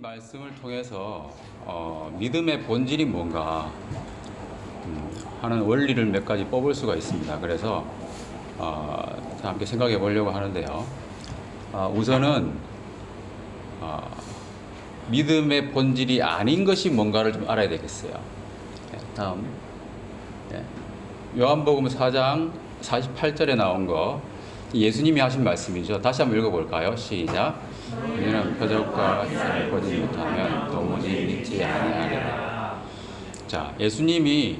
말씀을 통해서 믿음의 본질이 뭔가 하는 원리를 몇 가지 뽑을 수가 있습니다. 그래서 함께 생각해 보려고 하는데요. 우선은 믿음의 본질이 아닌 것이 뭔가를 좀 알아야 되겠어요. 다음 요한복음 4장 48절에 나온 거 예수님이 하신 말씀이죠. 다시 한번 읽어볼까요? 시작. 너희는 표적과 기사를 보지 못하면 도무지 믿지 아니하리라. 자, 예수님이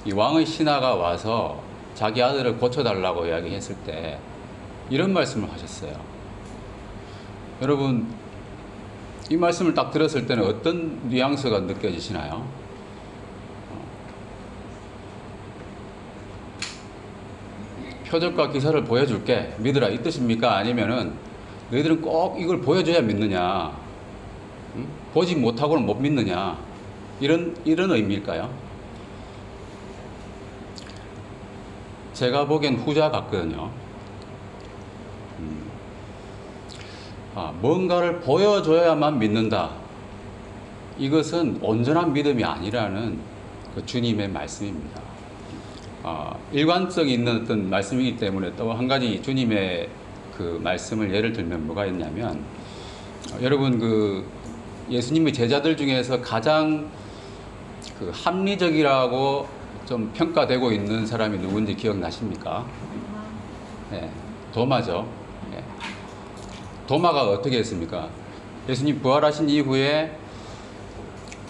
이 왕의 신하가 와서 자기 아들을 고쳐달라고 이야기했을 때 이런 말씀을 하셨어요. 여러분, 이 말씀을 딱 들었을 때는 어떤 뉘앙스가 느껴지시나요? 표적과 기사를 보여줄게, 믿으라, 이 뜻입니까? 아니면은 너희들은 꼭 이걸 보여줘야 믿느냐, 보지 못하고는 못 믿느냐, 이런 의미일까요? 제가 보기엔 후자 같거든요. 뭔가를 보여줘야만 믿는다, 이것은 온전한 믿음이 아니라는 그 주님의 말씀입니다. 일관성이 있는 어떤 말씀이기 때문에 또 한 가지 주님의 그 말씀을 예를 들면 뭐가 있냐면, 여러분 그 예수님의 제자들 중에서 가장 그 합리적이라고 좀 평가되고 있는 사람이 누군지 기억나십니까? 네, 도마죠. 네. 도마가 어떻게 했습니까? 예수님 부활하신 이후에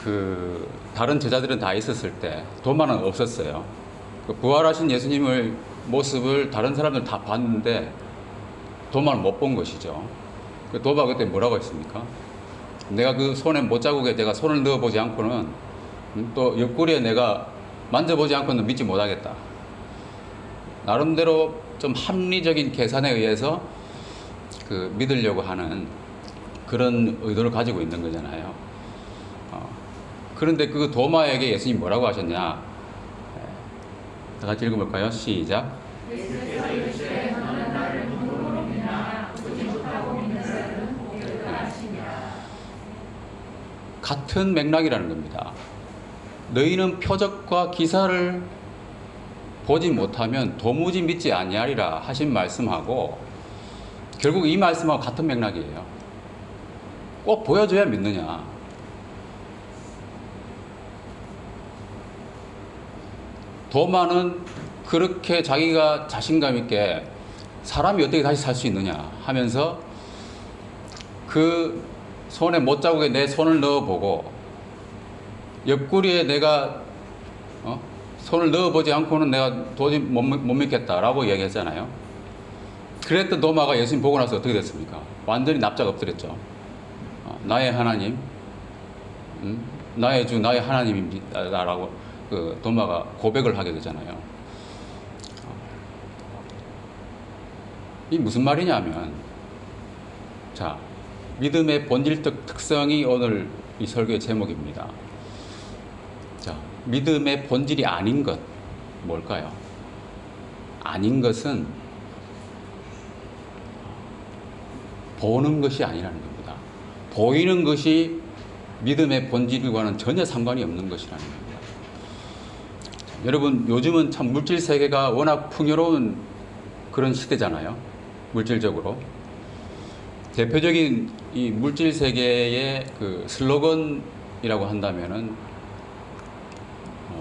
그 다른 제자들은 다 있었을 때 도마는 없었어요. 그 부활하신 예수님의 모습을 다른 사람들 다 봤는데 도마는 못 본 것이죠. 그 도마가 그때 뭐라고 했습니까? 내가 그 손에 못자국에 내가 손을 넣어보지 않고는, 또 옆구리에 내가 만져보지 않고는 믿지 못하겠다. 나름대로 좀 합리적인 계산에 의해서 그 믿으려고 하는 그런 의도를 가지고 있는 거잖아요. 그런데 그 도마에게 예수님이 뭐라고 하셨냐? 다 같이 읽어볼까요? 시작. 같은 맥락이라는 겁니다. 너희는 표적과 기사를 보지 못하면 도무지 믿지 아니하리라 하신 말씀하고 결국 이 말씀하고 같은 맥락이에요. 꼭 보여줘야 믿느냐. 도마는 그렇게 자기가 자신감 있게 사람이 어떻게 다시 살 수 있느냐 하면서 그 손에 못자국에 내 손을 넣어보고 옆구리에 내가 손을 넣어보지 않고는 내가 도저히 못 믿겠다라고 얘기했잖아요. 그랬던 도마가 예수님 보고 나서 어떻게 됐습니까? 완전히 납작 엎드렸죠. 나의 하나님, 나의 주, 나의 하나님입니다라고 그 도마가 고백을 하게 되잖아요. 이 무슨 말이냐면, 자, 믿음의 본질적 특성이 오늘 이 설교의 제목입니다. 자, 믿음의 본질이 아닌 것, 뭘까요? 아닌 것은 보는 것이 아니라는 겁니다. 보이는 것이 믿음의 본질과는 전혀 상관이 없는 것이라는 겁니다. 여러분, 요즘은 참 물질 세계가 워낙 풍요로운 그런 시대잖아요. 물질적으로. 대표적인 이 물질 세계의 그 슬로건이라고 한다면은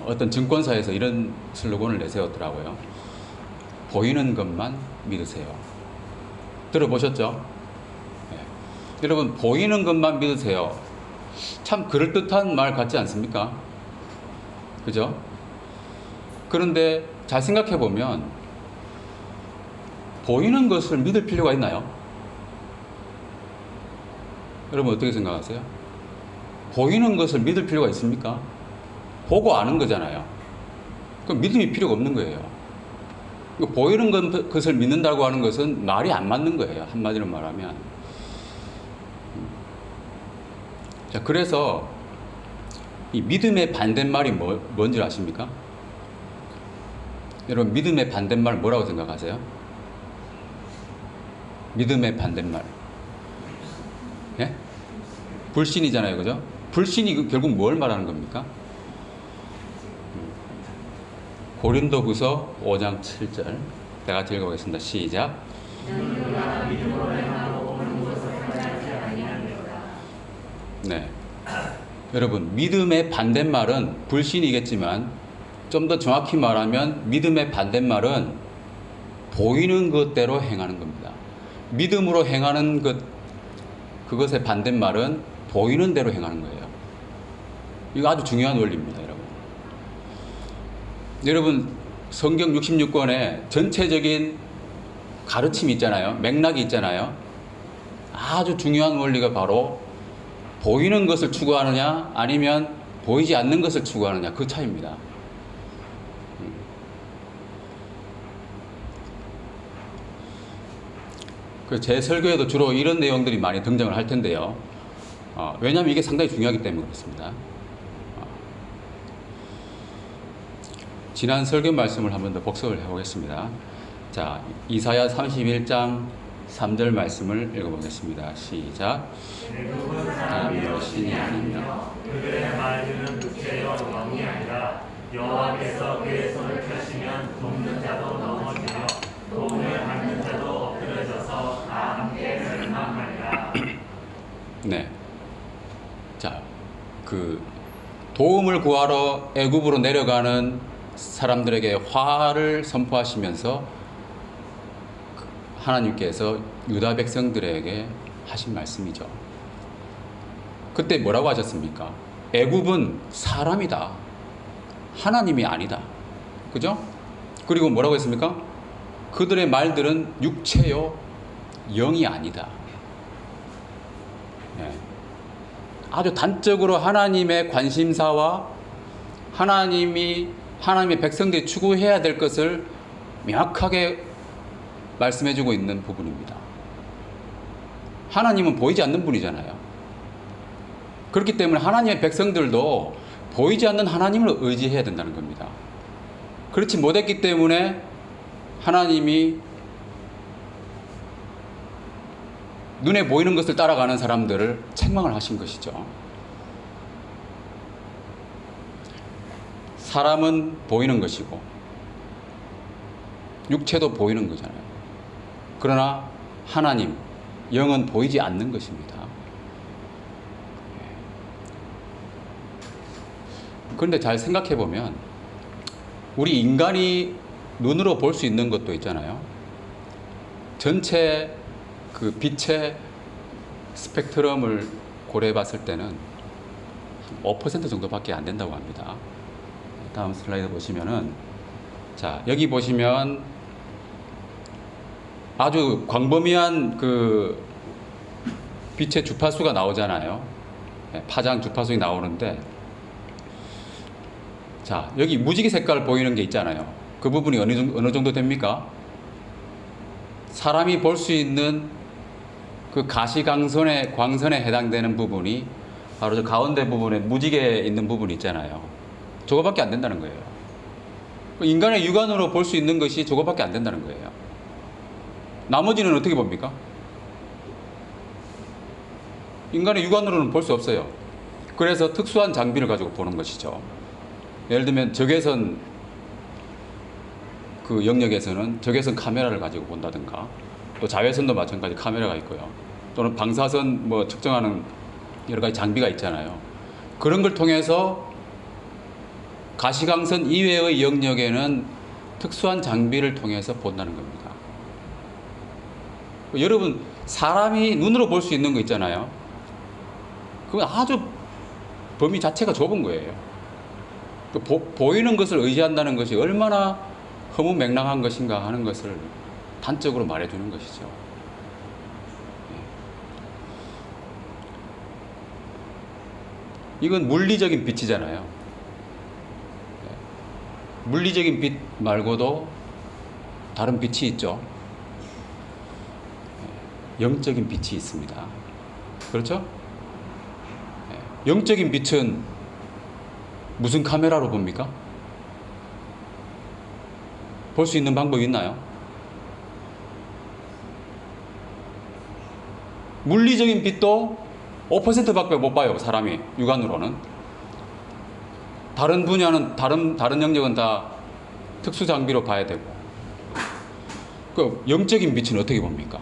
어떤 증권사에서 이런 슬로건을 내세웠더라고요. 보이는 것만 믿으세요. 들어보셨죠? 네. 여러분, 보이는 것만 믿으세요. 참 그럴듯한 말 같지 않습니까? 그죠? 그런데 잘 생각해 보면 보이는 것을 믿을 필요가 있나요? 여러분 어떻게 생각하세요? 보이는 것을 믿을 필요가 있습니까? 보고 아는 거잖아요. 그럼 믿음이 필요가 없는 거예요. 보이는 것을 믿는다고 하는 것은 말이 안 맞는 거예요. 한마디로 말하면. 자, 그래서 이 믿음의 반대말이 뭔지 아십니까? 여러분, 믿음의 반대말 뭐라고 생각하세요? 믿음의 반대말. 예? 불신이잖아요. 그죠? 불신이 결국 뭘 말하는 겁니까? 고린도후서 5장 7절. 내가 읽어보겠습니다. 시작. 네. 여러분, 믿음의 반대말은 불신이겠지만 좀 더 정확히 말하면 믿음의 반대말은 보이는 것대로 행하는 겁니다. 믿음으로 행하는 그것의 반대말은 보이는 대로 행하는 거예요. 이거 아주 중요한 원리입니다, 여러분. 여러분, 성경 66권에 전체적인 가르침이 있잖아요. 맥락이 있잖아요. 아주 중요한 원리가 바로 보이는 것을 추구하느냐 아니면 보이지 않는 것을 추구하느냐, 그 차이입니다. 제 설교에도 주로 이런 내용들이 많이 등장을 할 텐데요. 왜냐하면 이게 상당히 중요하기 때문에 그렇습니다. 지난 설교 말씀을 한 번 더 복습을 해보겠습니다. 자, 이사야 31장 3절 말씀을 읽어보겠습니다. 시작. 사람이 신이 아니며 그들의 말들은 육체요 영이 아니라 여호와께서 그의 손을 펴시면 돕는 자도 넘어지며 도움을 받는 자도 엎드려져서 다 함께 멸망하리라. 네. 자, 도움을 구하러 애굽으로 내려가는 사람들에게 화를 선포하시면서 하나님께서 유다 백성들에게 하신 말씀이죠. 그때 뭐라고 하셨습니까? 애굽은 사람이다. 하나님이 아니다. 그죠? 그리고 뭐라고 했습니까? 그들의 말들은 육체요 영이 아니다. 네. 아주 단적으로 하나님의 관심사와 하나님의 백성들이 추구해야 될 것을 명확하게 말씀해주고 있는 부분입니다. 하나님은 보이지 않는 분이잖아요. 그렇기 때문에 하나님의 백성들도 보이지 않는 하나님을 의지해야 된다는 겁니다. 그렇지 못했기 때문에 하나님이 눈에 보이는 것을 따라가는 사람들을 책망을 하신 것이죠. 사람은 보이는 것이고 육체도 보이는 거잖아요. 그러나 하나님, 영은 보이지 않는 것입니다. 그런데 잘 생각해 보면 우리 인간이 눈으로 볼 수 있는 것도 있잖아요. 전체 그 빛의 스펙트럼을 고려해 봤을 때는 5% 정도밖에 안 된다고 합니다. 다음 슬라이드 보시면은, 자, 여기 보시면 아주 광범위한 그 빛의 주파수가 나오잖아요. 파장 주파수가 나오는데, 자, 여기 무지개 색깔 보이는 게 있잖아요. 그 부분이 어느 정도 됩니까? 사람이 볼 수 있는 그 가시광선에 해당되는 부분이 바로 저 가운데 부분에 무지개 있는 부분이 있잖아요. 저거밖에 안 된다는 거예요. 인간의 육안으로 볼 수 있는 것이 저거밖에 안 된다는 거예요. 나머지는 어떻게 봅니까? 인간의 육안으로는 볼 수 없어요. 그래서 특수한 장비를 가지고 보는 것이죠. 예를 들면 적외선 그 영역에서는 적외선 카메라를 가지고 본다든가, 또 자외선도 마찬가지 카메라가 있고요. 또는 방사선 뭐 측정하는 여러 가지 장비가 있잖아요. 그런 걸 통해서 가시광선 이외의 영역에는 특수한 장비를 통해서 본다는 겁니다. 여러분, 사람이 눈으로 볼 수 있는 거 있잖아요. 그건 아주 범위 자체가 좁은 거예요. 보이는 것을 의지한다는 것이 얼마나 허무맹랑한 것인가 하는 것을 단적으로 말해주는 것이죠. 이건 물리적인 빛이잖아요. 물리적인 빛 말고도 다른 빛이 있죠. 영적인 빛이 있습니다. 그렇죠? 영적인 빛은 무슨 카메라로 봅니까? 볼 수 있는 방법이 있나요? 물리적인 빛도 5%밖에 못 봐요, 사람이. 육안으로는. 다른 분야는, 다른 영역은 다 특수 장비로 봐야 되고. 그 영적인 빛은 어떻게 봅니까?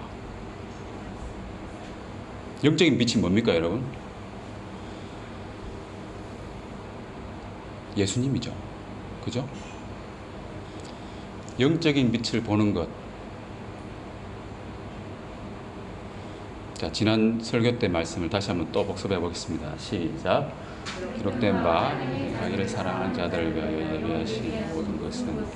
영적인 빛이 뭡니까, 여러분? 예수님이죠. 그죠? 영적인 빛을 보는 것. 자, 지난 설교 때 말씀을 다시 한번 또 복습해 보겠습니다. 시작. 기록된 바 자기를 사랑하는 자들을 위하여 예비하신 모든 것은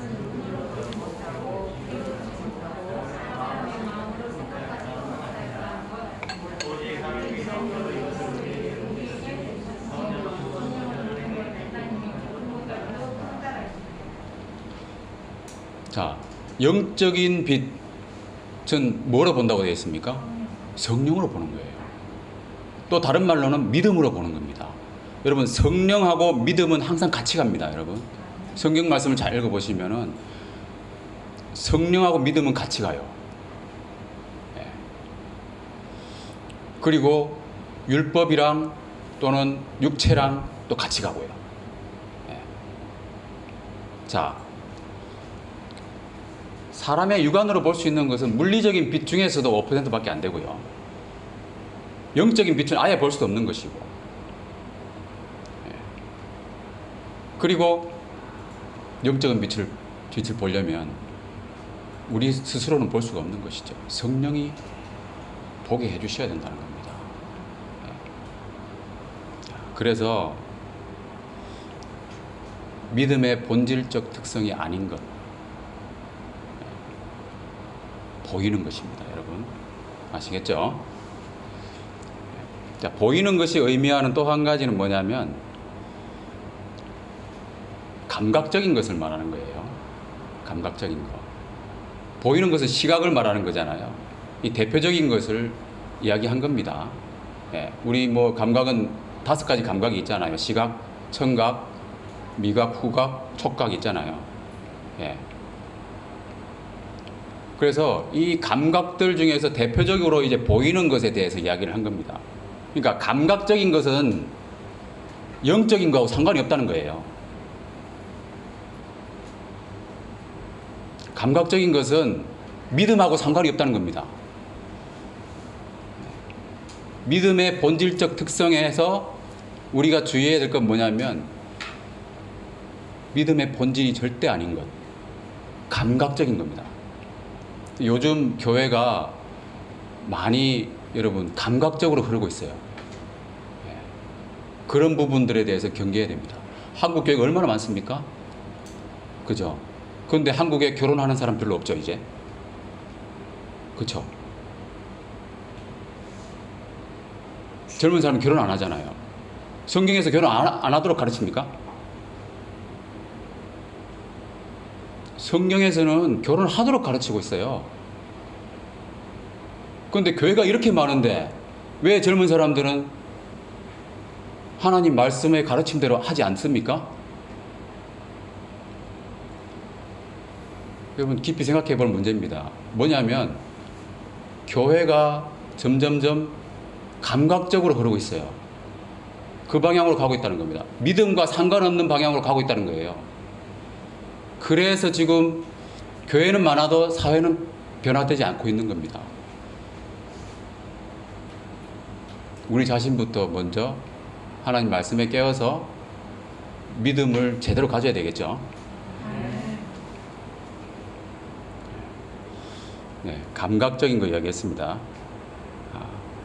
자, 영적인 빛은 뭐로 본다고 되어 있습니까? 성령으로 보는 거예요. 또 다른 말로는 믿음으로 보는 겁니다. 여러분, 성령하고 믿음은 항상 같이 갑니다, 여러분. 성경 말씀을 잘 읽어보시면은 성령하고 믿음은 같이 가요. 예. 그리고 율법이랑 또는 육체랑 또 같이 가고요. 예. 자, 사람의 육안으로 볼 수 있는 것은 물리적인 빛 중에서도 5%밖에 안 되고요. 영적인 빛은 아예 볼 수도 없는 것이고. 예. 그리고 영적인 빛을 보려면 우리 스스로는 볼 수가 없는 것이죠. 성령이 보게 해주셔야 된다는 겁니다. 예. 그래서 믿음의 본질적 특성이 아닌 것, 보이는 것입니다, 여러분. 아시겠죠? 자, 보이는 것이 의미하는 또 한 가지는 뭐냐면 감각적인 것을 말하는 거예요. 감각적인 거. 보이는 것은 시각을 말하는 거잖아요. 이 대표적인 것을 이야기한 겁니다. 예, 우리 뭐 감각은 5가지 감각이 있잖아요. 시각, 청각, 미각, 후각, 촉각 있잖아요. 예. 그래서 이 감각들 중에서 대표적으로 이제 보이는 것에 대해서 이야기를 한 겁니다. 그러니까 감각적인 것은 영적인 거하고 상관이 없다는 거예요. 감각적인 것은 믿음하고 상관이 없다는 겁니다. 믿음의 본질적 특성에서 우리가 주의해야 될 건 뭐냐면 믿음의 본질이 절대 아닌 것. 감각적인 겁니다. 요즘 교회가 많이 여러분 감각적으로 흐르고 있어요. 그런 부분들에 대해서 경계해야 됩니다. 한국 교회가 얼마나 많습니까? 그죠? 그런데 한국에 결혼하는 사람 별로 없죠, 이제. 그쵸? 젊은 사람은 결혼 안 하잖아요. 성경에서 결혼 안 하도록 가르칩니까? 성경에서는 결혼하도록 가르치고 있어요. 그런데 교회가 이렇게 많은데 왜 젊은 사람들은 하나님 말씀의 가르침대로 하지 않습니까? 여러분 깊이 생각해 볼 문제입니다. 뭐냐면 교회가 점점점 감각적으로 흐르고 있어요. 그 방향으로 가고 있다는 겁니다. 믿음과 상관없는 방향으로 가고 있다는 거예요. 그래서 지금 교회는 많아도 사회는 변화되지 않고 있는 겁니다. 우리 자신부터 먼저 하나님 말씀에 깨어서 믿음을 제대로 가져야 되겠죠. 네, 감각적인 거 이야기했습니다.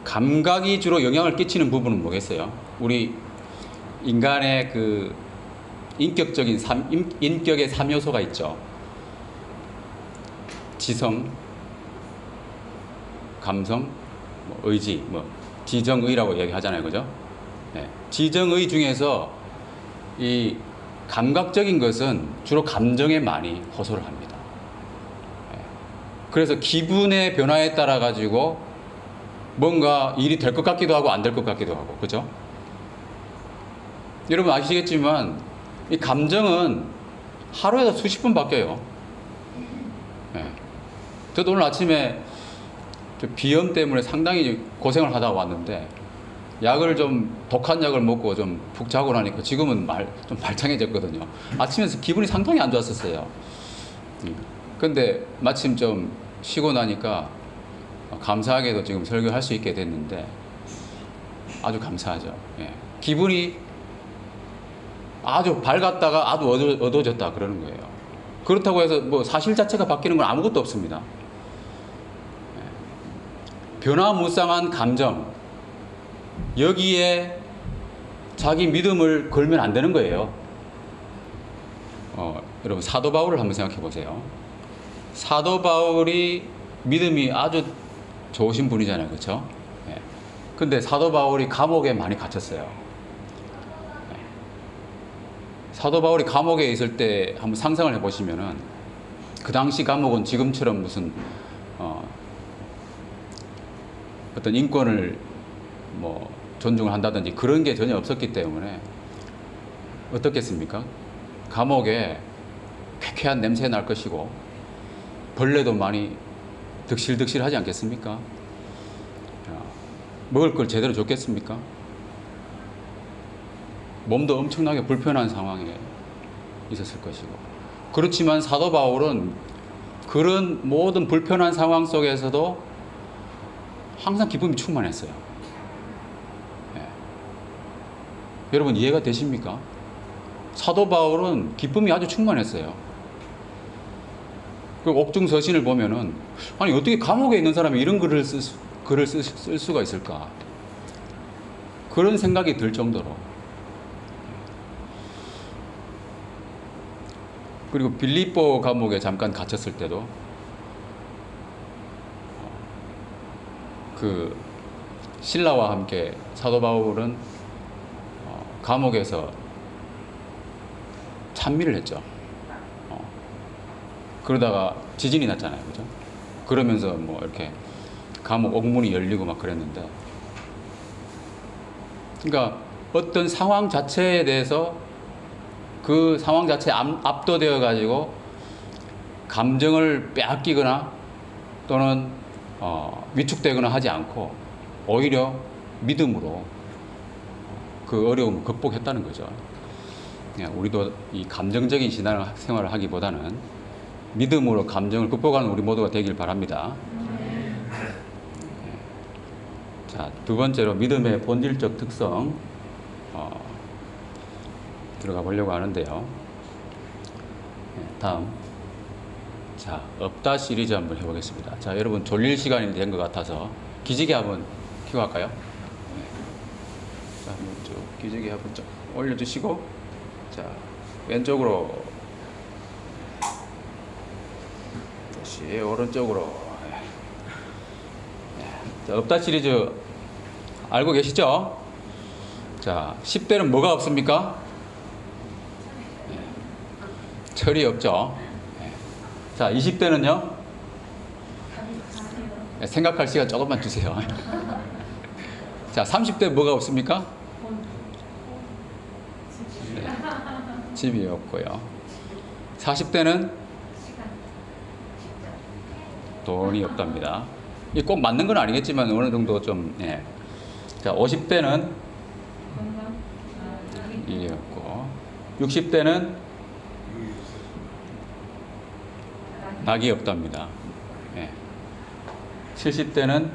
감각이 주로 영향을 끼치는 부분은 뭐겠어요? 우리 인간의 그 인격의 3요소가 있죠. 지성, 감성, 의지, 지정의라고 얘기하잖아요. 그죠? 네. 지정의 중에서 이 감각적인 것은 주로 감정에 많이 호소를 합니다. 네. 그래서 기분의 변화에 따라 가지고 뭔가 일이 될 것 같기도 하고 안 될 것 같기도 하고, 그죠? 여러분 아시겠지만 이 감정은 하루에도 수십 번 바뀌어요. 네. 저도 오늘 아침에 비염 때문에 상당히 고생을 하다 왔는데 약을 좀 독한 약을 먹고 좀 푹 자고 나니까 지금은 좀 말짱해졌거든요. 아침에서 기분이 상당히 안 좋았었어요. 근데 마침 좀 쉬고 나니까 감사하게도 지금 설교할 수 있게 됐는데 아주 감사하죠. 예. 기분이 아주 밝았다가 아주 어두워졌다 그러는 거예요. 그렇다고 해서 뭐 사실 자체가 바뀌는 건 아무것도 없습니다. 예. 변화무쌍한 감정, 여기에 자기 믿음을 걸면 안 되는 거예요. 여러분 사도 바울을 한번 생각해 보세요. 사도 바울이 믿음이 아주 좋으신 분이잖아요, 그렇죠? 예. 근데 사도 바울이 감옥에 많이 갇혔어요. 예. 사도 바울이 감옥에 있을 때 한번 상상을 해보시면은 그 당시 감옥은 지금처럼 무슨 어떤 인권을 뭐 존중을 한다든지 그런 게 전혀 없었기 때문에 어떻겠습니까? 감옥에 쾌쾌한 냄새 날 것이고 벌레도 많이 득실득실하지 않겠습니까? 먹을 걸 제대로 줬겠습니까? 몸도 엄청나게 불편한 상황에 있었을 것이고. 그렇지만 사도 바울은 그런 모든 불편한 상황 속에서도 항상 기쁨이 충만했어요. 예. 여러분 이해가 되십니까? 사도 바울은 기쁨이 아주 충만했어요. 그 옥중서신을 보면은 아니 어떻게 감옥에 있는 사람이 이런 글을 쓸 수가 있을까? 그런 생각이 들 정도로. 그리고 빌립보 감옥에 잠깐 갇혔을 때도 그 신라와 함께 사도 바울은 감옥에서 찬미를 했죠. 그러다가 지진이 났잖아요, 그죠? 그러면서 뭐 이렇게 감옥 옥문이 열리고 막 그랬는데, 그러니까 어떤 상황 자체에 대해서 그 상황 자체에 압도되어 가지고 감정을 빼앗기거나 또는 위축되거나 하지 않고 오히려 믿음으로 그 어려움을 극복했다는 거죠. 우리도 이 감정적인 신앙생활을 하기보다는 믿음으로 감정을 극복하는 우리 모두가 되길 바랍니다. 자, 두 번째로 믿음의 본질적 특성 들어가 보려고 하는데요. 다음, 자, 없다 시리즈 한번 해보겠습니다. 자, 여러분 졸릴 시간이 된 것 같아서 기지개 한번 켜고 할까요? 자, 한번 쭉 기지개 한번 쭉 올려주시고, 자, 왼쪽으로 다시 오른쪽으로. 자, 없다 시리즈 알고 계시죠? 자, 10대는 뭐가 없습니까? 철이 없죠. 자, 20대는요? 생각할 시간 조금만 주세요. 자, 30대 뭐가 없습니까? 네, 집이 없고요. 40대는 돈이 없답니다. 이 꼭 맞는 건 아니겠지만 어느 정도 좀, 예. 자, 50대는 일이 없고, 60대는 낙이 없답니다. 예. 70대는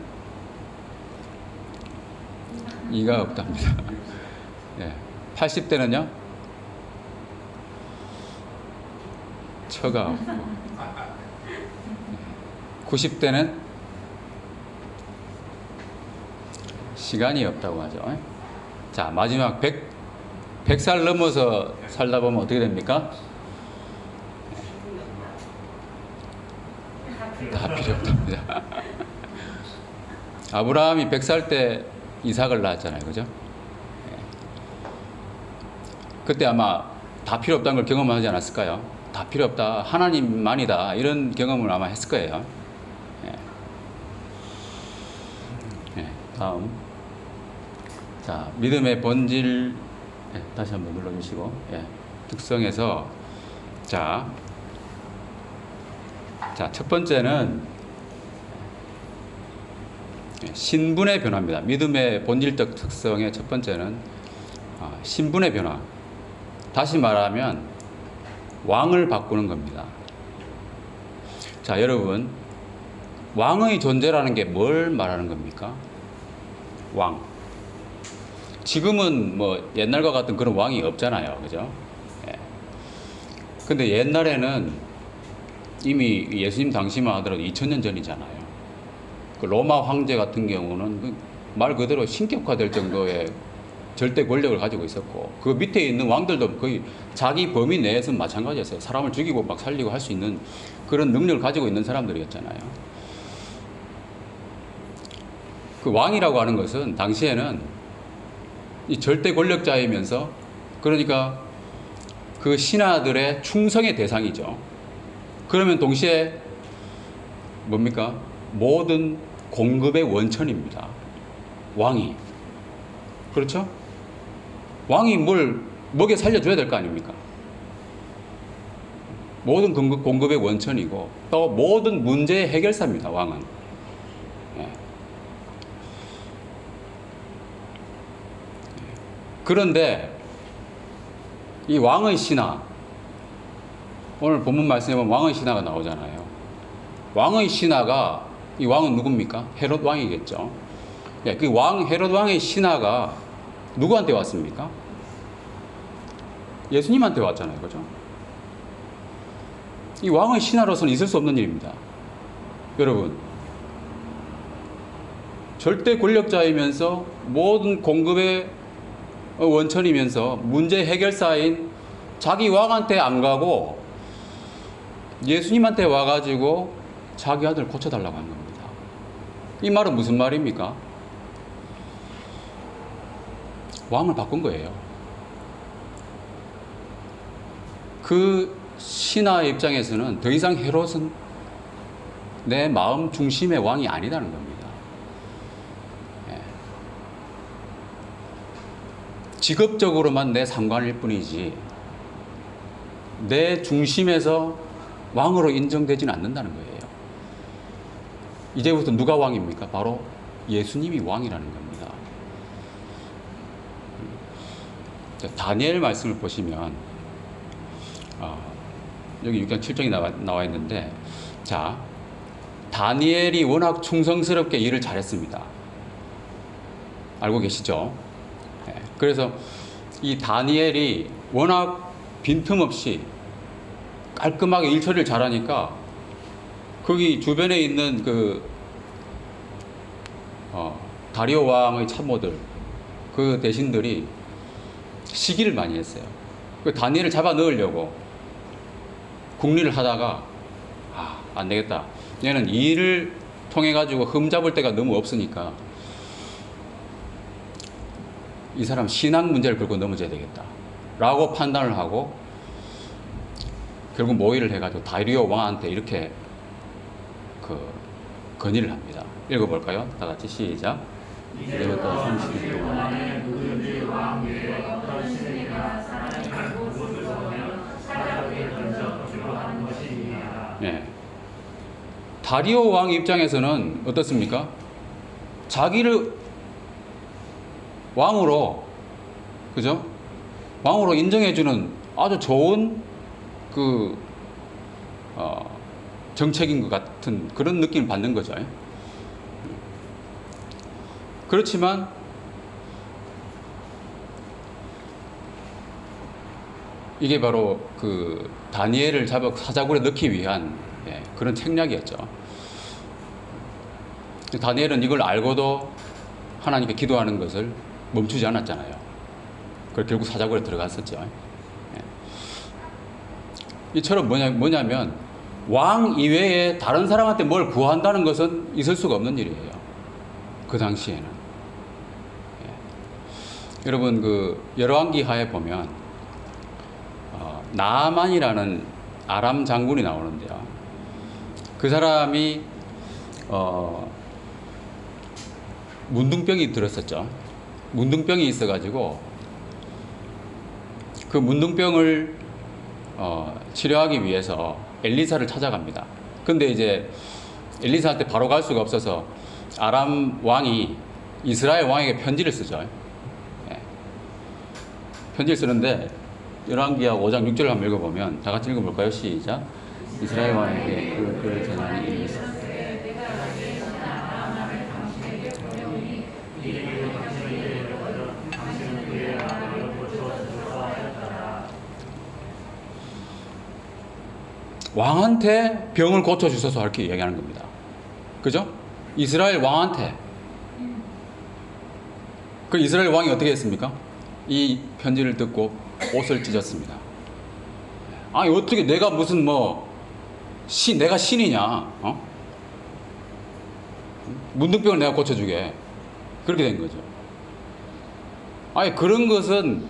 이가 없답니다. 예. 80대는요? 처가 없고. 90대는 시간이 없다고 하죠. 자, 마지막 100살 넘어서 살다 보면 어떻게 됩니까? 다 필요 없답니다. 아브라함이 100살 때 이삭을 낳았잖아요, 그죠? 그때 아마 다 필요 없다는 걸 경험하지 않았을까요? 다 필요 없다, 하나님만이다, 이런 경험을 아마 했을 거예요. 다음, 자, 믿음의 본질, 다시 한번 눌러주시고, 특성에서, 자, 첫 번째는 신분의 변화입니다. 믿음의 본질적 특성의 첫 번째는 신분의 변화. 다시 말하면 왕을 바꾸는 겁니다. 자, 여러분, 왕의 존재라는 게 뭘 말하는 겁니까? 왕. 지금은 뭐 옛날과 같은 그런 왕이 없잖아요. 그죠? 근데 옛날에는 이미 예수님 당시만 하더라도 2000년 전이잖아요. 그 로마 황제 같은 경우는 말 그대로 신격화될 정도의 절대 권력을 가지고 있었고, 그 밑에 있는 왕들도 거의 자기 범위 내에서 마찬가지였어요. 사람을 죽이고 막 살리고 할 수 있는 그런 능력을 가지고 있는 사람들이었잖아요. 그 왕이라고 하는 것은 당시에는 이 절대 권력자이면서, 그러니까 그 신하들의 충성의 대상이죠. 그러면 동시에 뭡니까? 모든 공급의 원천입니다. 왕이. 그렇죠? 왕이 뭘 먹여 살려줘야 될 거 아닙니까? 모든 공급의 원천이고 또 모든 문제의 해결사입니다. 왕은. 그런데 이 왕의 신하, 오늘 본문 말씀에 보면 왕의 신하가 나오잖아요. 왕의 신하가, 이 왕은 누굽니까? 헤롯 왕이겠죠. 그 왕, 헤롯 왕의 신하가 누구한테 왔습니까? 예수님한테 왔잖아요. 그죠? 이 왕의 신하로서는 있을 수 없는 일입니다. 여러분, 절대 권력자이면서 모든 공급의 원천이면서 문제 해결사인 자기 왕한테 안 가고 예수님한테 와가지고 자기 아들 고쳐달라고 한 겁니다. 이 말은 무슨 말입니까? 왕을 바꾼 거예요. 그 신하의 입장에서는 더 이상 헤롯은 내 마음 중심의 왕이 아니라는 겁니다. 직업적으로만 내 상관일 뿐이지 내 중심에서 왕으로 인정되지는 않는다는 거예요. 이제부터 누가 왕입니까? 바로 예수님이 왕이라는 겁니다. 다니엘 말씀을 보시면 여기 6장 7절이 나와 있는데, 자, 다니엘이 워낙 충성스럽게 일을 잘했습니다. 알고 계시죠? 그래서 이 다니엘이 워낙 빈틈없이 깔끔하게 일 처리를 잘하니까 거기 주변에 있는 다리오 왕의 참모들, 그 대신들이 시기를 많이 했어요. 그 다니엘을 잡아 넣으려고 궁리를 하다가 안 되겠다. 얘는 이 일을 통해 가지고 흠잡을 데가 너무 없으니까 이 사람 신앙 문제를 걸고 넘어져야 되겠다 라고 판단을 하고 결국 모의를 해가지고 다리오 왕한테 이렇게 건의를 합니다. 읽어볼까요? 다 같이 시작. 이제부터 30일 동안에 누구든지 왕 외에 어떤 신이나 사람이 그곳을 보면 사자에게 던져 주로 하는 것이니라. 네. 다리오 왕 입장에서는 어떻습니까? 자기를 왕으로, 그죠? 왕으로 인정해주는 아주 좋은 정책인 것 같은 그런 느낌을 받는 거죠. 그렇지만 이게 바로 그 다니엘을 잡아 사자굴에 넣기 위한 그런 책략이었죠. 다니엘은 이걸 알고도 하나님께 기도하는 것을 멈추지 않았잖아요. 그래서 결국 사자굴에 들어갔었죠. 이처럼 뭐냐면 왕 이외에 다른 사람한테 뭘 구한다는 것은 있을 수가 없는 일이에요. 그 당시에는. 여러분 그 열왕기하에 보면 나아만이라는 아람 장군이 나오는데요. 그 사람이 문둥병이 들었었죠. 문둥병이 있어가지고 그 문둥병을 치료하기 위해서 엘리사를 찾아갑니다. 근데 이제 엘리사한테 바로 갈 수가 없어서 아람 왕이 이스라엘 왕에게 편지를 쓰죠. 예. 편지를 쓰는데 열왕기하 5장 6절을 한번 읽어보면 다 같이 읽어볼까요? 시작. 이스라엘 왕에게 그 글을 전하니 이르기를 왕한테 병을 고쳐주소서 이렇게 얘기하는 겁니다. 그죠? 이스라엘 왕한테. 그 이스라엘 왕이 어떻게 했습니까? 이 편지를 듣고 옷을 찢었습니다. 아니 어떻게 내가 무슨 내가 신이냐? 어? 문둥병을 내가 고쳐주게. 그렇게 된 거죠. 아니 그런 것은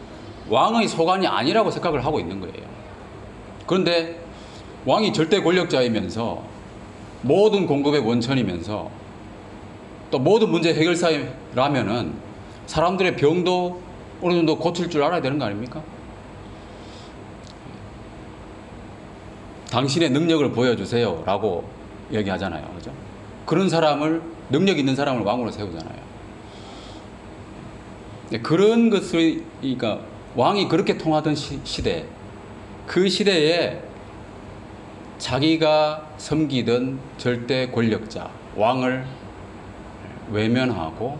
왕의 소관이 아니라고 생각을 하고 있는 거예요. 그런데 왕이 절대 권력자이면서 모든 공급의 원천이면서 또 모든 문제 해결사라면은 사람들의 병도 어느 정도 고칠 줄 알아야 되는 거 아닙니까? 당신의 능력을 보여주세요 라고 얘기하잖아요. 그죠? 그런 사람을, 능력 있는 사람을 왕으로 세우잖아요. 그런 것을, 그러니까 왕이 그렇게 통하던 시대, 그 시대에 자기가 섬기던 절대 권력자, 왕을 외면하고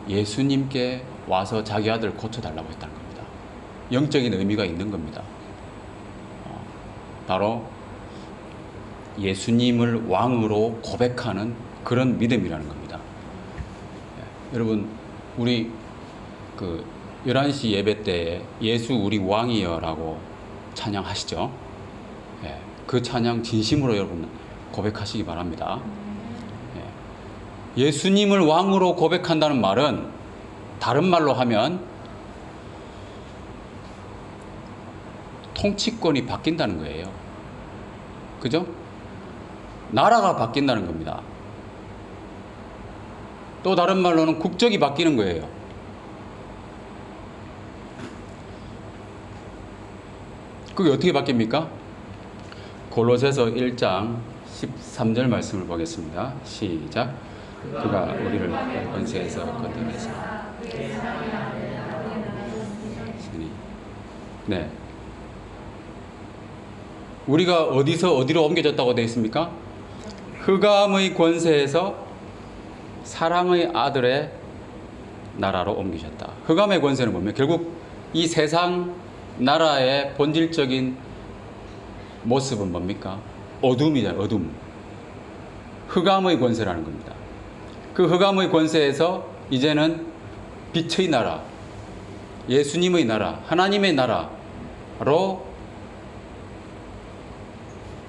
예수님께 와서 자기 아들을 고쳐달라고 했다는 겁니다. 영적인 의미가 있는 겁니다. 바로 예수님을 왕으로 고백하는 그런 믿음이라는 겁니다. 여러분, 우리 11시 예배 때에 예수 우리 왕이여 라고 찬양하시죠? 그 찬양 진심으로 여러분 고백하시기 바랍니다. 예수님을 왕으로 고백한다는 말은 다른 말로 하면 통치권이 바뀐다는 거예요. 그죠? 나라가 바뀐다는 겁니다. 또 다른 말로는 국적이 바뀌는 거예요. 그게 어떻게 바뀝니까? 골로새서 1장 13절 말씀을 보겠습니다. 시작. 그가 우리를 권세에서 건져내서 네. 우리가 어디서 어디로 옮겨졌다고 되어 있습니까? 흑암의 권세에서 사랑의 아들의 나라로 옮기셨다. 흑암의 권세는 뭐냐면 결국 이 세상 나라의 본질적인 모습은 뭡니까? 어둠이잖아요. 어둠. 흑암의 권세라는 겁니다. 그 흑암의 권세에서 이제는 빛의 나라, 예수님의 나라, 하나님의 나라로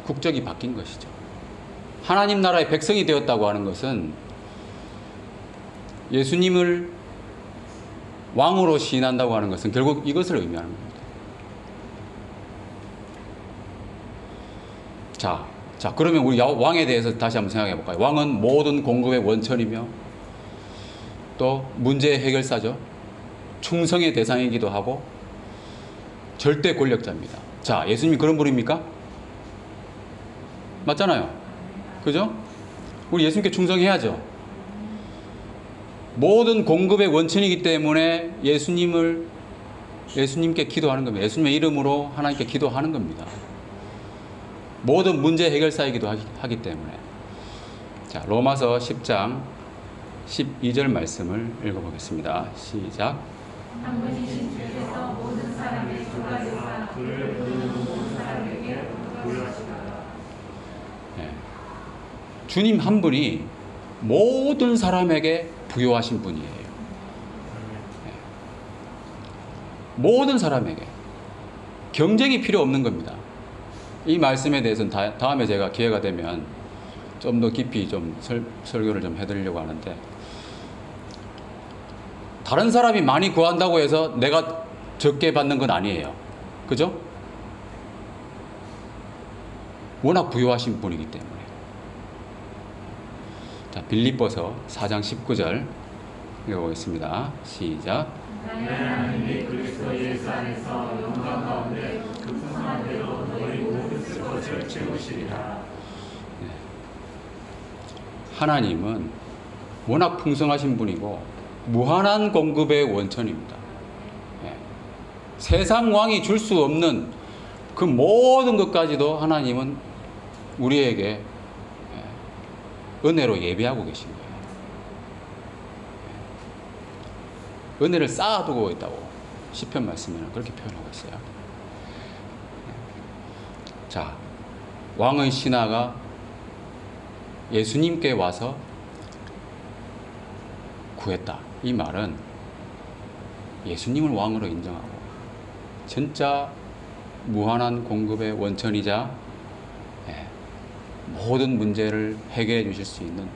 국적이 바뀐 것이죠. 하나님 나라의 백성이 되었다고 하는 것은 예수님을 왕으로 시인한다고 하는 것은 결국 이것을 의미하는 겁니다. 자, 그러면 우리 왕에 대해서 다시 한번 생각해 볼까요? 왕은 모든 공급의 원천이며 또 문제의 해결사죠. 충성의 대상이기도 하고 절대 권력자입니다. 자, 예수님이 그런 분입니까? 맞잖아요. 그죠? 우리 예수님께 충성해야죠. 모든 공급의 원천이기 때문에 예수님께 기도하는 겁니다. 예수님의 이름으로 하나님께 기도하는 겁니다. 모든 문제 해결사이기도 하기 때문에. 자, 로마서 10장 12절 말씀을 읽어보겠습니다. 시작. 한 분이신 주께서 모든 사람의 주가 되사 그를 그 모든 사람에게 부여하시다. 네. 주님 한 분이 모든 사람에게 부여하신 분이에요. 네. 모든 사람에게 경쟁이 필요 없는 겁니다. 이 말씀에 대해서는 다음에 제가 기회가 되면 좀 더 깊이 좀 설교를 좀 해드리려고 하는데, 다른 사람이 많이 구한다고 해서 내가 적게 받는 건 아니에요. 그죠? 워낙 부유하신 분이기 때문에. 자, 빌립보서 4장 19절 읽어보겠습니다. 시작. 하나님이 그리스도 예수 안에서 영광 가운데 풍성한 대로 너희 모든 것을 채우시리라. 하나님은 워낙 풍성하신 분이고 무한한 공급의 원천입니다. 예. 세상 왕이 줄 수 없는 그 모든 것까지도 하나님은 우리에게 은혜로 예비하고 계신 거예요. 은혜를 쌓아두고 있다고 시편 말씀에는 그렇게 표현하고 있어요. 자, 왕의 신하가 예수님께 와서 구했다. 이 말은 예수님을 왕으로 인정하고 진짜 무한한 공급의 원천이자 모든 문제를 해결해 주실 수 있는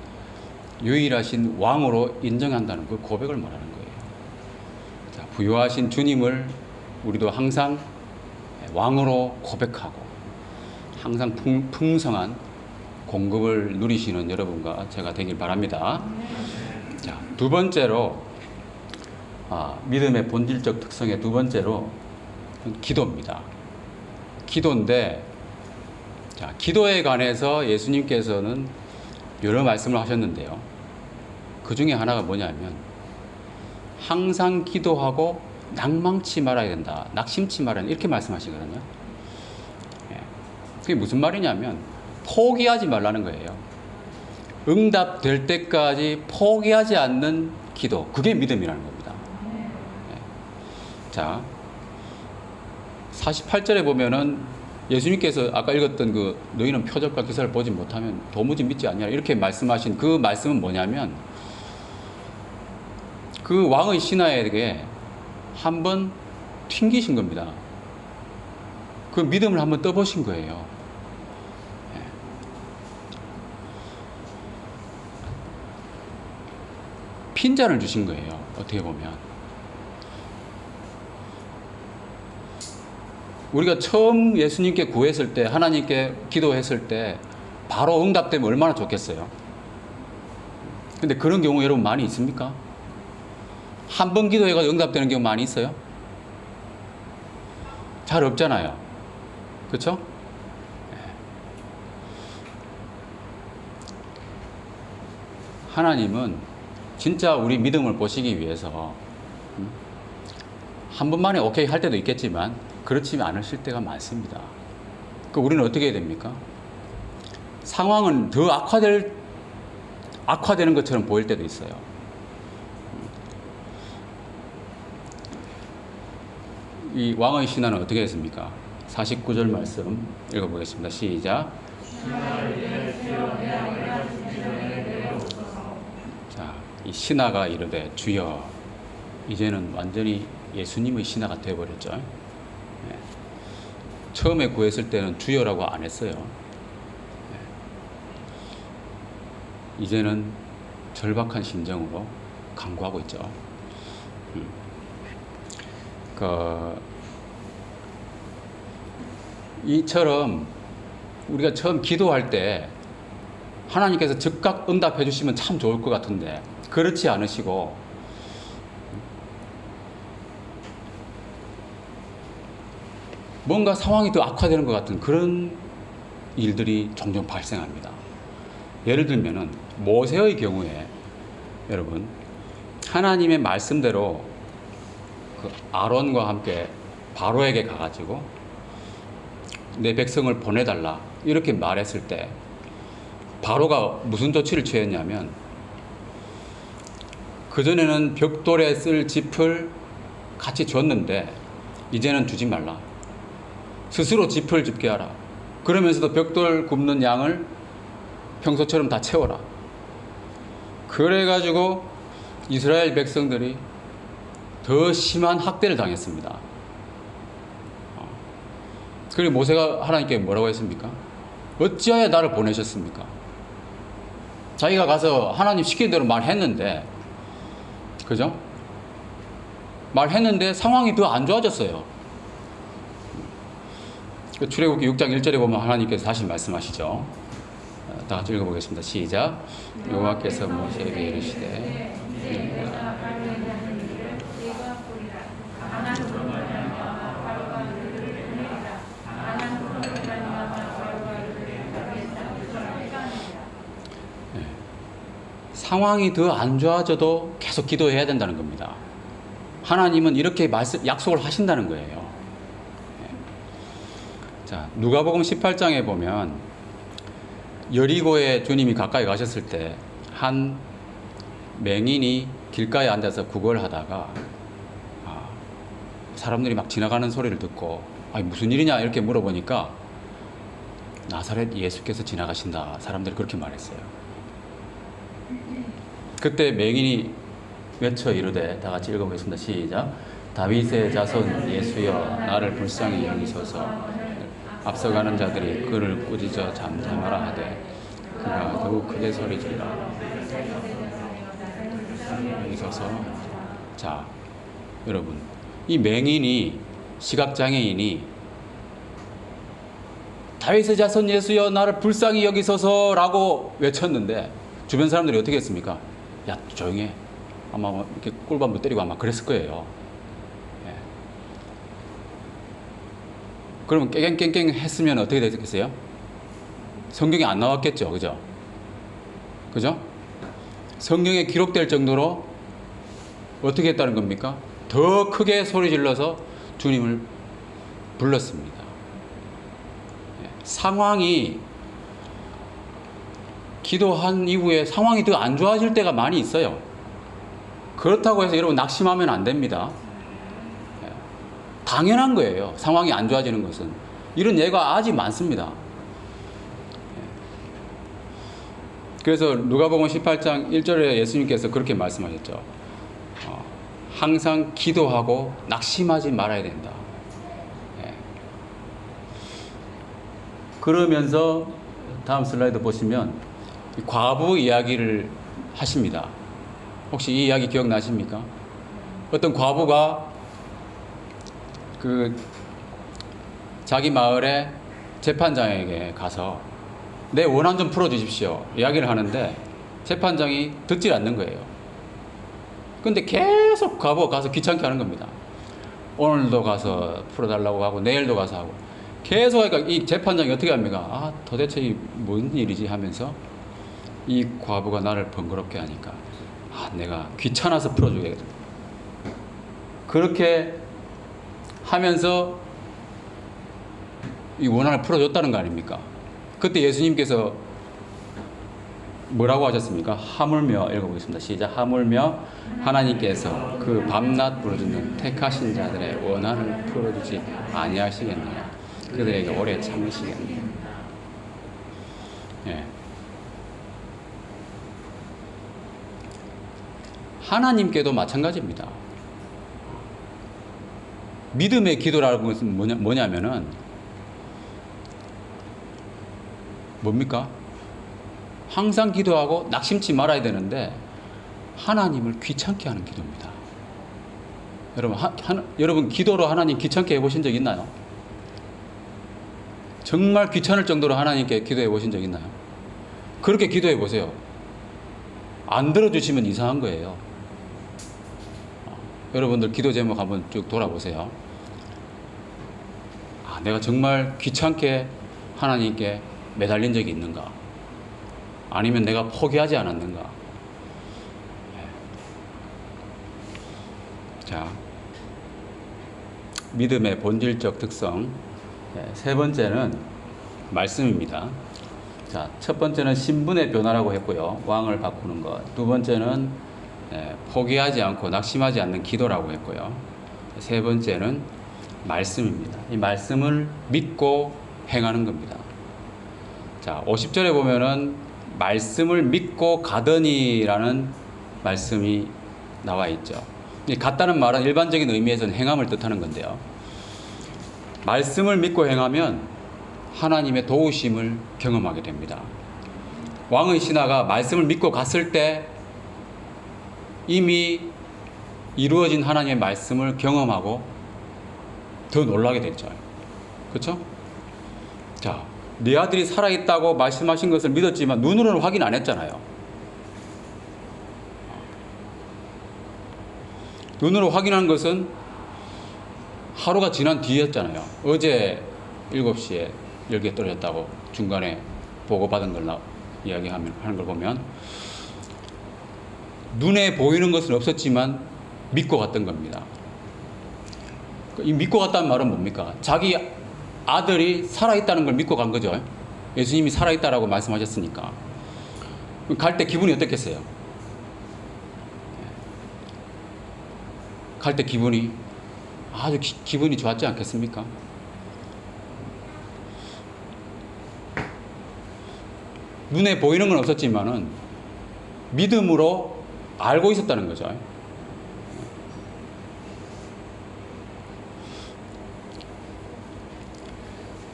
유일하신 왕으로 인정한다는 그 고백을 말하는 거예요. 자, 부유하신 주님을 우리도 항상 왕으로 고백하고 항상 풍성한 공급을 누리시는 여러분과 제가 되길 바랍니다. 자, 두 번째로 믿음의 본질적 특성의 두 번째로 기도입니다. 기도인데, 자, 기도에 관해서 예수님께서는 여러 말씀을 하셨는데요. 그 중에 하나가 뭐냐면 항상 기도하고 낙망치 말아야 된다. 낙심치 말아야 된다. 이렇게 말씀하시거든요. 그게 무슨 말이냐면 포기하지 말라는 거예요. 응답될 때까지 포기하지 않는 기도. 그게 믿음이라는 겁니다. 자, 48절에 보면은 예수님께서 아까 읽었던 그 너희는 표적과 기사를 보지 못하면 도무지 믿지 않냐 이렇게 말씀하신 그 말씀은 뭐냐면 그 왕의 신하에게 한번 튕기신 겁니다. 그 믿음을 한번 떠보신 거예요. 핀잔을 주신 거예요. 어떻게 보면 우리가 처음 예수님께 구했을 때, 하나님께 기도했을 때 바로 응답되면 얼마나 좋겠어요. 근데 그런 경우 여러분 많이 있습니까? 한 번 기도해가지고 응답되는 경우 많이 있어요? 잘 없잖아요. 그렇죠? 하나님은 진짜 우리 믿음을 보시기 위해서 한 번만에 오케이 할 때도 있겠지만 그렇지 않으실 때가 많습니다. 그 우리는 어떻게 해야 됩니까? 상황은 더 악화되는 것처럼 보일 때도 있어요. 이 왕의 신하는 어떻게 했습니까? 49절 말씀 읽어보겠습니다. 시작. 자, 이 신하가 이르되 주여, 이제는 완전히 예수님의 신하가 되어버렸죠. 네. 처음에 구했을 때는 주여라고 안 했어요. 네. 이제는 절박한 심정으로 간구하고 있죠. 이처럼 우리가 처음 기도할 때 하나님께서 즉각 응답해 주시면 참 좋을 것 같은데 그렇지 않으시고 뭔가 상황이 더 악화되는 것 같은 그런 일들이 종종 발생합니다. 예를 들면은 모세의 경우에 여러분 하나님의 말씀대로 그 아론과 함께 바로에게 가가지고 내 백성을 보내달라 이렇게 말했을 때 바로가 무슨 조치를 취했냐면 그전에는 벽돌에 쓸 짚을 같이 줬는데 이제는 주지 말라. 스스로 짚을 줍게 하라. 그러면서도 벽돌 굽는 양을 평소처럼 다 채워라. 그래가지고 이스라엘 백성들이 더 심한 학대를 당했습니다. 그리고 모세가 하나님께 뭐라고 했습니까? 어찌하여 나를 보내셨습니까? 자기가 가서 하나님 시키는 대로 말했는데, 그죠? 말했는데 상황이 더 안 좋아졌어요. 출애굽기 6장 1절에 보면 하나님께서 다시 말씀하시죠. 다 같이 읽어보겠습니다. 시작. 여호와께서 모세에게 이르시되 상황이 더 안 좋아져도 계속 기도해야 된다는 겁니다. 하나님은 이렇게 약속을 하신다는 거예요. 자, 누가복음 18장에 보면 여리고에 주님이 가까이 가셨을 때 한 맹인이 길가에 앉아서 구걸하다가 사람들이 막 지나가는 소리를 듣고 아니 무슨 일이냐 이렇게 물어보니까 나사렛 예수께서 지나가신다. 사람들이 그렇게 말했어요. 그때 맹인이 외쳐 이르되, 다 같이 읽어보겠습니다. 시작. 다윗의 자손 예수여 나를 불쌍히 여기소서. 앞서가는 자들이 그를 꾸짖어 잠잠하라 하되 그가 더욱 크게 소리지라. 여기서서 자 여러분, 이 맹인이, 시각장애인이 다윗의 자손 예수여 나를 불쌍히 여기소서 라고 외쳤는데 주변 사람들이 어떻게 했습니까? 야 조용히 해. 아마 이렇게 꿀밤도 때리고 아마 그랬을 거예요. 예. 그러면 깨갱깽깽 했으면 어떻게 됐겠어요? 성경에 안 나왔겠죠. 그죠? 그죠? 성경에 기록될 정도로 어떻게 했다는 겁니까? 더 크게 소리 질러서 주님을 불렀습니다. 예. 상황이, 기도한 이후에 상황이 더 안 좋아질 때가 많이 있어요. 그렇다고 해서 여러분 낙심하면 안 됩니다. 예. 당연한 거예요. 상황이 안 좋아지는 것은. 이런 예가 아직 많습니다. 그래서 누가복음 18장 1절에 예수님께서 그렇게 말씀하셨죠. 항상 기도하고 낙심하지 말아야 된다. 예. 그러면서 다음 슬라이드 보시면 과부 이야기를 하십니다. 혹시 이 이야기 기억나십니까? 어떤 과부가 자기 마을의 재판장에게 가서 내 원한 좀 풀어주십시오 이야기를 하는데 재판장이 듣질 않는 거예요. 근데 계속 과부가 가서 귀찮게 하는 겁니다. 오늘도 가서 풀어달라고 하고 내일도 가서 하고 계속 하니까 이 재판장이 어떻게 합니까? 도대체 이 뭔 일이지 하면서 이 과부가 나를 번거롭게 하니까 내가 귀찮아서 풀어주겠다. 그렇게 하면서 이 원한을 풀어줬다는 거 아닙니까? 그때 예수님께서 뭐라고 하셨습니까? 하물며 읽어보겠습니다. 시작. 하물며 하나님께서 그 밤낮 부르짖는 택하신 자들의 원한을 풀어주지 아니하시겠느냐. 그들에게 오래 참으시겠느냐. 예. 하나님께도 마찬가지입니다. 믿음의 기도라는 것은 뭐냐면은 뭡니까? 항상 기도하고 낙심치 말아야 되는데 하나님을 귀찮게 하는 기도입니다. 여러분 기도로 하나님 귀찮게 해보신 적 있나요? 정말 귀찮을 정도로 하나님께 기도해 보신 적 있나요? 그렇게 기도해 보세요. 안 들어주시면 이상한 거예요. 여러분들 기도 제목 한번 쭉 돌아보세요. 내가 정말 귀찮게 하나님께 매달린 적이 있는가? 아니면 내가 포기하지 않았는가? 자, 믿음의 본질적 특성. 세 번째는 말씀입니다. 자, 첫 번째는 신분의 변화라고 했고요. 왕을 바꾸는 것. 두 번째는 포기하지 않고 낙심하지 않는 기도라고 했고요. 세 번째는 말씀입니다. 이 말씀을 믿고 행하는 겁니다. 자, 50절에 보면은 말씀을 믿고 가더니라는 말씀이 나와 있죠. 이 같다는 말은 일반적인 의미에서는 행함을 뜻하는 건데요. 말씀을 믿고 행하면 하나님의 도우심을 경험하게 됩니다. 왕의 신하가 말씀을 믿고 갔을 때 이미 이루어진 하나님의 말씀을 경험하고 더 놀라게 됐죠. 그렇죠? 자, 네 아들이 살아있다고 말씀하신 것을 믿었지만 눈으로는 확인 안 했잖아요. 눈으로 확인한 것은 하루가 지난 뒤였잖아요. 어제 7시에 열개 떨어졌다고 중간에 보고받은 걸 이야기하는 걸 보면 눈에 보이는 것은 없었지만 믿고 갔던 겁니다. 이 믿고 갔다는 말은 뭡니까? 자기 아들이 살아있다는 걸 믿고 간 거죠. 예수님이 살아있다라고 말씀하셨으니까. 갈 때 기분이 어떻겠어요? 갈 때 기분이 아주 기분이 좋았지 않겠습니까? 눈에 보이는 건 없었지만은 믿음으로 알고 있었다는 거죠.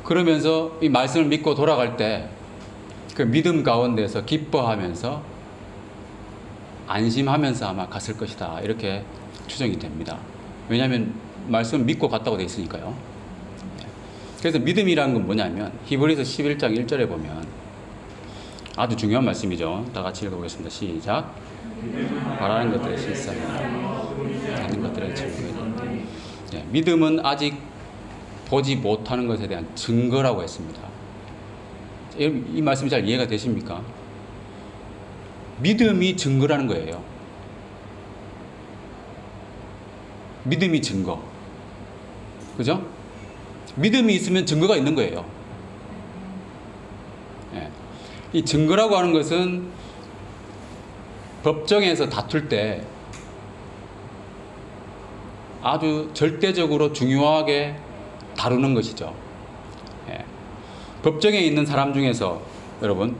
그러면서 이 말씀을 믿고 돌아갈 때 그 믿음 가운데서 기뻐하면서 안심하면서 아마 갔을 것이다. 이렇게 추정이 됩니다. 왜냐하면 말씀을 믿고 갔다고 되어 있으니까요. 그래서 믿음이라는 건 뭐냐면 히브리서 11장 1절에 보면 아주 중요한 말씀이죠. 다 같이 읽어보겠습니다. 시작. 바라는 것들의 실상이나 아닌 것들의 증거이다. 믿음은 아직 보지 못하는 것에 대한 증거라고 했습니다. 이 말씀이 잘 이해가 되십니까? 믿음이 증거라는 거예요. 믿음이 증거. 그죠? 믿음이 있으면 증거가 있는 거예요. 예. 이 증거라고 하는 것은 법정에서 다툴 때 아주 절대적으로 중요하게 다루는 것이죠. 예. 법정에 있는 사람 중에서 여러분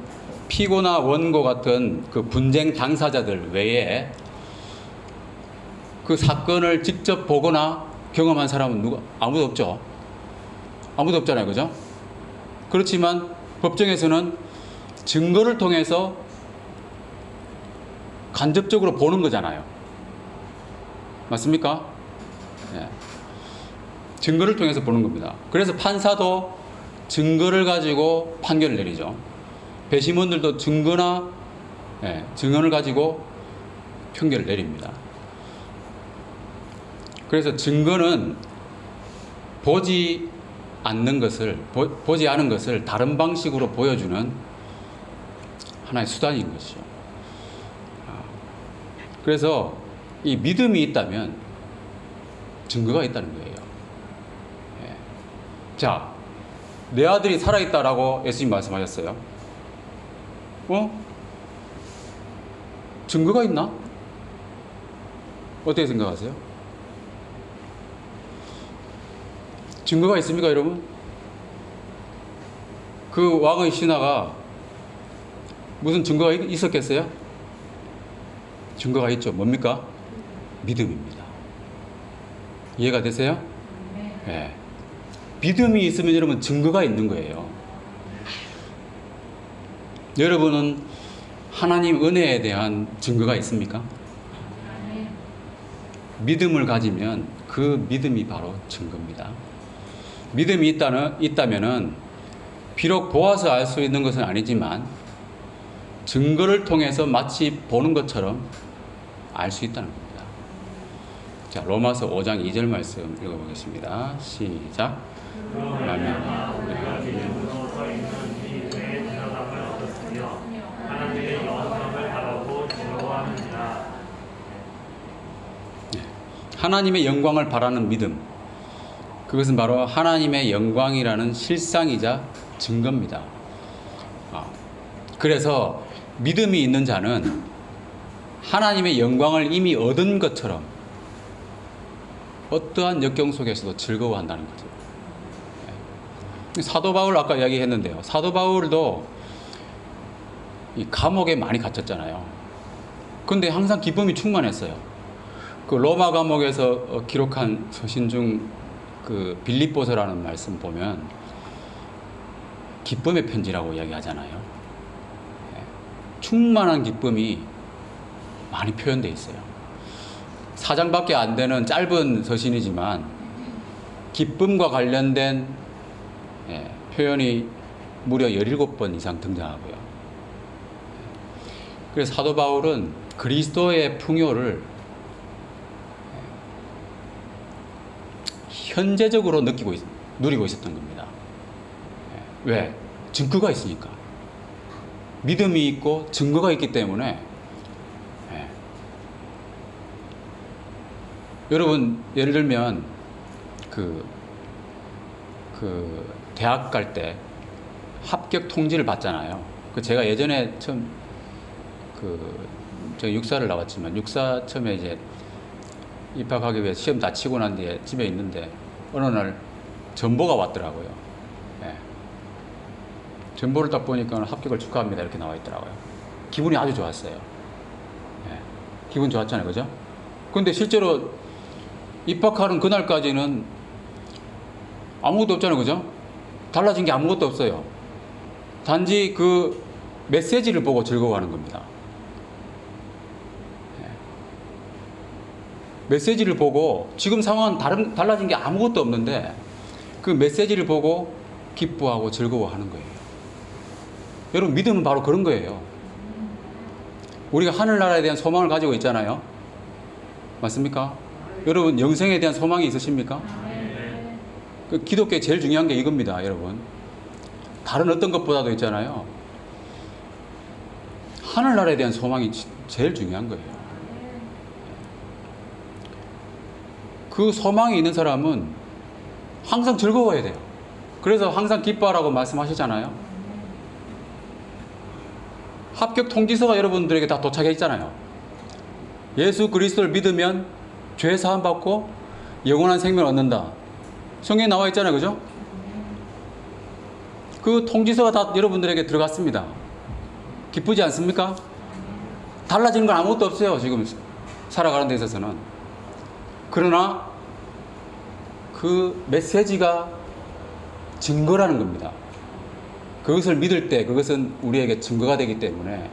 피고나 원고 같은 그 분쟁 당사자들 외에 그 사건을 직접 보거나 경험한 사람은 아무도 없죠. 아무도 없잖아요. 그죠? 그렇지만 법정에서는 증거를 통해서 간접적으로 보는 거잖아요. 맞습니까? 예. 증거를 통해서 보는 겁니다. 그래서 판사도 증거를 가지고 판결을 내리죠. 배심원들도 증거나 증언을 가지고 판결을 내립니다. 그래서 증거는 보지 않는 것을 보지 않은 것을 다른 방식으로 보여주는 하나의 수단인 것이죠. 그래서 이 믿음이 있다면 증거가 있다는 거예요. 자, 내 아들이 살아있다라고 예수님 말씀하셨어요. 증거가 있나? 어떻게 생각하세요? 증거가 있습니까, 여러분? 그 왕의 신하가 무슨 증거가 있었겠어요? 증거가 있죠. 뭡니까? 믿음입니다. 이해가 되세요? 네. 믿음이 있으면 여러분 증거가 있는 거예요. 여러분은 하나님 은혜에 대한 증거가 있습니까? 믿음을 가지면 그 믿음이 바로 증거입니다. 믿음이 있다면은 비록 보아서 알 수 있는 것은 아니지만 증거를 통해서 마치 보는 것처럼 알 수 있다는 겁니다. 자, 로마서 5장 2절 말씀 읽어보겠습니다. 시작. 그러나 우리가 믿음으로 서 있는 이 은혜에 들어감을 얻었으며 하나님의 영광을 바라고 즐거워하느니라. 하나님의 영광을 바라는 믿음, 그것은 바로 하나님의 영광이라는 실상이자 증거입니다. 그래서 믿음이 있는 자는 하나님의 영광을 이미 얻은 것처럼 어떠한 역경 속에서도 즐거워한다는 거죠. 사도 바울 아까 이야기했는데요. 사도 바울도 이 감옥에 많이 갇혔잖아요. 근데 항상 기쁨이 충만했어요. 그 로마 감옥에서 기록한 서신 중 그 빌립보서라는 말씀 보면 기쁨의 편지라고 이야기하잖아요. 충만한 기쁨이 많이 표현되어 있어요. 4장밖에 안 되는 짧은 서신이지만 기쁨과 관련된 표현이 무려 17번 이상 등장하고요. 그래서 사도 바울은 그리스도의 풍요를 현재적으로 누리고 있었던 겁니다. 왜? 증거가 있으니까. 믿음이 있고 증거가 있기 때문에 여러분 예를 들면 그 대학 갈 때 합격 통지를 받잖아요. 그 제가 예전에 처음 제가 육사를 나왔지만 육사 처음에 이제 입학하기 위해 시험 다 치고 난 뒤에 집에 있는데 어느 날 전보가 왔더라고요. 예. 전보를 딱 보니까 합격을 축하합니다 이렇게 나와 있더라고요. 기분이 아주 좋았어요. 예. 기분 좋았잖아요, 그죠? 근데 실제로 입학하는 그날까지는 아무것도 없잖아요, 그죠? 달라진 게 아무것도 없어요. 단지 그 메시지를 보고 즐거워하는 겁니다. 메시지를 보고 지금 상황은 달라진 게 아무것도 없는데 그 메시지를 보고 기뻐하고 즐거워하는 거예요. 여러분 믿음은 바로 그런 거예요. 우리가 하늘나라에 대한 소망을 가지고 있잖아요. 맞습니까? 여러분 영생에 대한 소망이 있으십니까? 그 기독교에 제일 중요한 게 이겁니다, 여러분. 다른 어떤 것보다도 있잖아요. 하늘나라에 대한 소망이 제일 중요한 거예요. 그 소망이 있는 사람은 항상 즐거워야 돼요. 그래서 항상 기뻐하라고 말씀하시잖아요. 합격 통지서가 여러분들에게 다 도착해 있잖아요. 예수 그리스도를 믿으면 죄 사함 받고 영원한 생명을 얻는다. 성경에 나와 있잖아요, 그죠? 그 통지서가 다 여러분들에게 들어갔습니다. 기쁘지 않습니까? 달라지는 건 아무것도 없어요, 지금 살아가는 데 있어서는. 그러나 그 메시지가 증거라는 겁니다. 그것을 믿을 때 그것은 우리에게 증거가 되기 때문에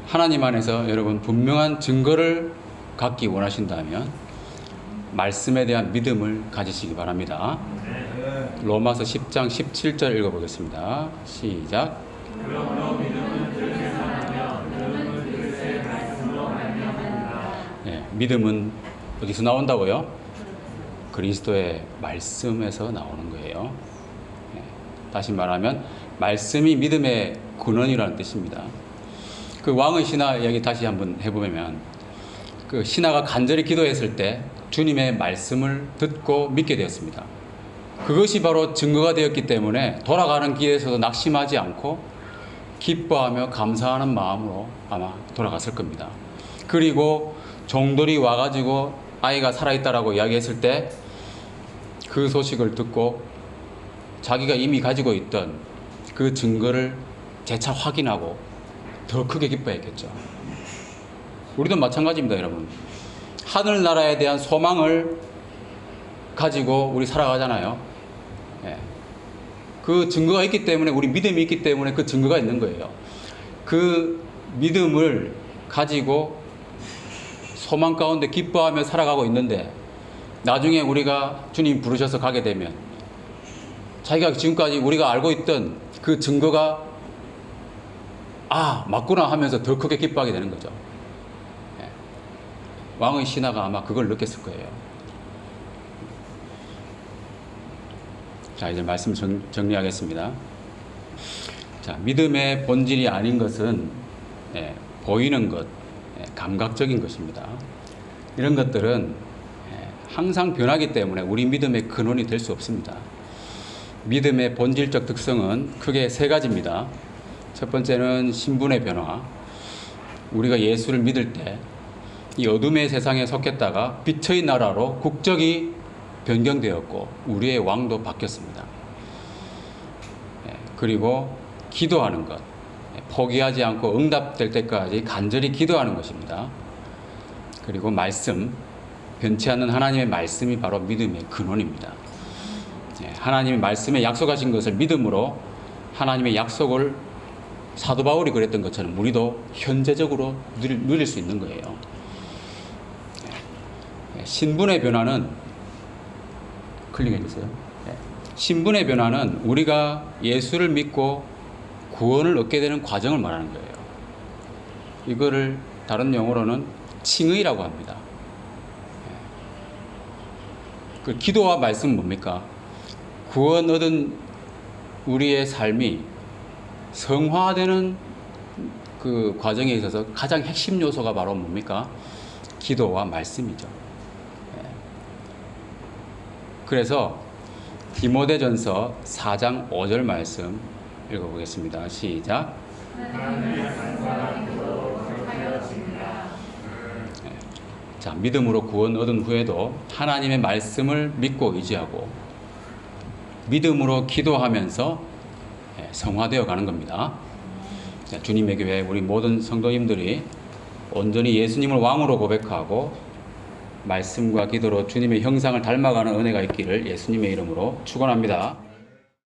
하나님 안에서 여러분 분명한 증거를 갖기 원하신다면 말씀에 대한 믿음을 가지시기 바랍니다. 로마서 10장 17절 읽어보겠습니다. 시작. 그러므로 믿음은 들을 사람이며 들음은 그리스도의 말씀으로 말미암는다. 믿음은 어디서 나온다고요? 그리스도의 말씀에서 나오는 거예요. 다시 말하면 말씀이 믿음의 근원이라는 뜻입니다. 그 왕의 신하 이야기 다시 한번 해보면 그 신하가 간절히 기도했을 때 주님의 말씀을 듣고 믿게 되었습니다. 그것이 바로 증거가 되었기 때문에 돌아가는 길에서도 낙심하지 않고 기뻐하며 감사하는 마음으로 아마 돌아갔을 겁니다. 그리고 종들이 와가지고 아이가 살아있다라고 이야기했을 때 그 소식을 듣고 자기가 이미 가지고 있던 그 증거를 재차 확인하고 더 크게 기뻐했겠죠. 우리도 마찬가지입니다, 여러분. 하늘나라에 대한 소망을 가지고 우리 살아가잖아요. 그 증거가 있기 때문에, 우리 믿음이 있기 때문에 그 증거가 있는 거예요. 그 믿음을 가지고 소망 가운데 기뻐하며 살아가고 있는데 나중에 우리가 주님 부르셔서 가게 되면 자기가 지금까지 우리가 알고 있던 그 증거가 맞구나 하면서 더 크게 기뻐하게 되는 거죠. 왕의 신하가 아마 그걸 느꼈을 거예요. 자, 이제 말씀 정리하겠습니다. 자, 믿음의 본질이 아닌 것은 보이는 것, 감각적인 것입니다. 이런 것들은 항상 변하기 때문에 우리 믿음의 근원이 될 수 없습니다. 믿음의 본질적 특성은 크게 세 가지입니다. 첫 번째는 신분의 변화. 우리가 예수를 믿을 때 이 어둠의 세상에 속했다가 빛의 나라로 국적이 변경되었고 우리의 왕도 바뀌었습니다. 그리고 기도하는 것, 포기하지 않고 응답될 때까지 간절히 기도하는 것입니다. 그리고 말씀, 변치 않는 하나님의 말씀이 바로 믿음의 근원입니다. 하나님의 말씀에 약속하신 것을 믿음으로 하나님의 약속을 사도 바울이 그랬던 것처럼 우리도 현재적으로 누릴 수 있는 거예요. 신분의 변화는 클릭해 주세요. 신분의 변화는 우리가 예수를 믿고 구원을 얻게 되는 과정을 말하는 거예요. 이거를 다른 용어로는 칭의라고 합니다. 그 기도와 말씀은 뭡니까? 구원 얻은 우리의 삶이 성화되는 그 과정에 있어서 가장 핵심 요소가 바로 뭡니까? 기도와 말씀이죠. 예. 그래서 디모데전서 4장 5절 말씀 읽어보겠습니다. 시작. 자, 믿음으로 구원 얻은 후에도 하나님의 말씀을 믿고 의지하고 믿음으로 기도하면서 성화되어 가는 겁니다. 자, 주님의 교회 우리 모든 성도님들이 온전히 예수님을 왕으로 고백하고 말씀과 기도로 주님의 형상을 닮아가는 은혜가 있기를 예수님의 이름으로 축원합니다.